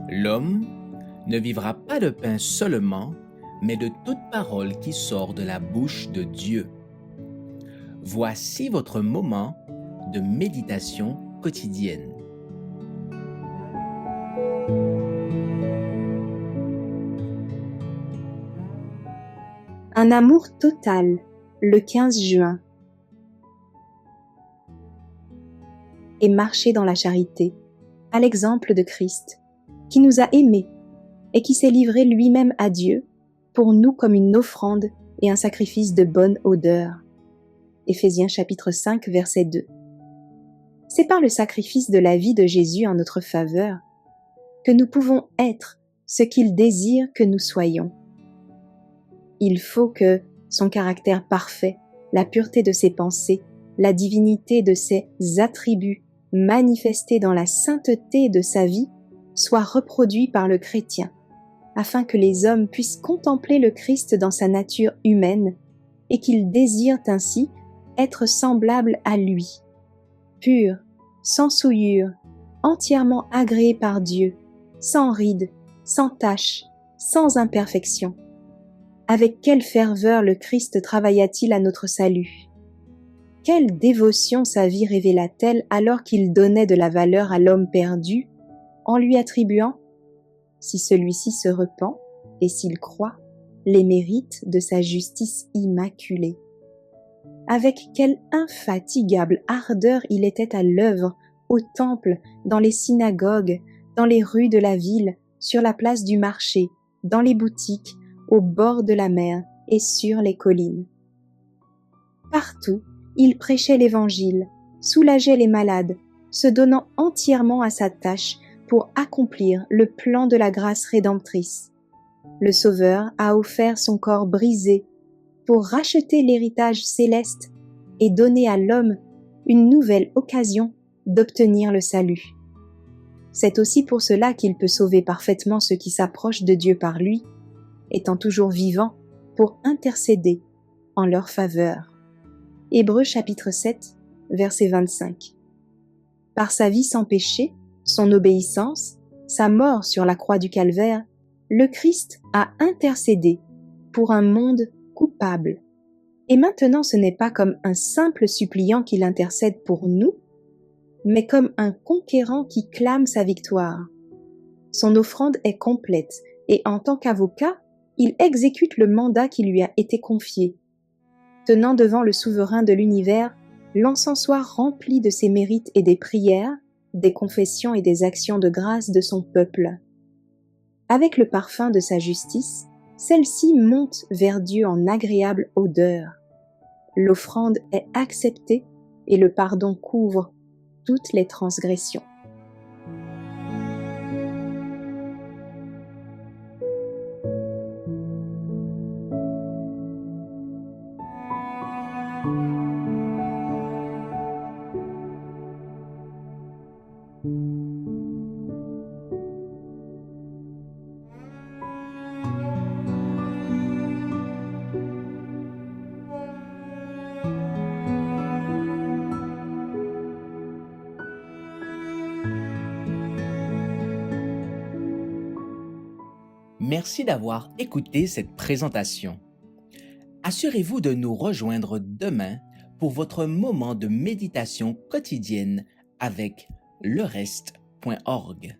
L'homme ne vivra pas de pain seulement, mais de toute parole qui sort de la bouche de Dieu. Voici votre moment de méditation quotidienne. Un amour total, le 15 juin. Et marcher dans la charité, à l'exemple de Christ, qui nous a aimés et qui s'est livré lui-même à Dieu pour nous comme une offrande et un sacrifice de bonne odeur. Éphésiens chapitre 5, verset 2. C'est par le sacrifice de la vie de Jésus en notre faveur que nous pouvons être ce qu'il désire que nous soyons. Il faut que son caractère parfait, la pureté de ses pensées, la divinité de ses attributs manifestés dans la sainteté de sa vie soient reproduits par le chrétien, afin que les hommes puissent contempler le Christ dans sa nature humaine et qu'ils désirent ainsi être semblables à lui, purs, sans souillure, entièrement agréés par Dieu, sans rides, sans taches, sans imperfection. Avec quelle ferveur le Christ travailla-t-il à notre salut? Quelle dévotion sa vie révéla-t-elle alors qu'il donnait de la valeur à l'homme perdu, en lui attribuant, si celui-ci se repent et s'il croit, les mérites de sa justice immaculée. Avec quelle infatigable ardeur il était à l'œuvre, au temple, dans les synagogues, dans les rues de la ville, sur la place du marché, dans les boutiques, au bord de la mer et sur les collines. Partout, il prêchait l'Évangile, soulageait les malades, se donnant entièrement à sa tâche pour accomplir le plan de la grâce rédemptrice. Le Sauveur a offert son corps brisé pour racheter l'héritage céleste et donner à l'homme une nouvelle occasion d'obtenir le salut. C'est aussi pour cela qu'il peut sauver parfaitement ceux qui s'approchent de Dieu par lui, étant toujours vivant pour intercéder en leur faveur. Hébreux chapitre 7, verset 25. Par sa vie sans péché, son obéissance, sa mort sur la croix du calvaire, le Christ a intercédé pour un monde coupable. Et maintenant ce n'est pas comme un simple suppliant qu'il intercède pour nous, mais comme un conquérant qui clame sa victoire. Son offrande est complète et en tant qu'avocat, il exécute le mandat qui lui a été confié. Tenant devant le souverain de l'univers l'encensoir rempli de ses mérites et des prières, des confessions et des actions de grâce de son peuple. Avec le parfum de sa justice, celle-ci monte vers Dieu en agréable odeur. L'offrande est acceptée et le pardon couvre toutes les transgressions. Merci d'avoir écouté cette présentation. Assurez-vous de nous rejoindre demain pour votre moment de méditation quotidienne avec lereste.org.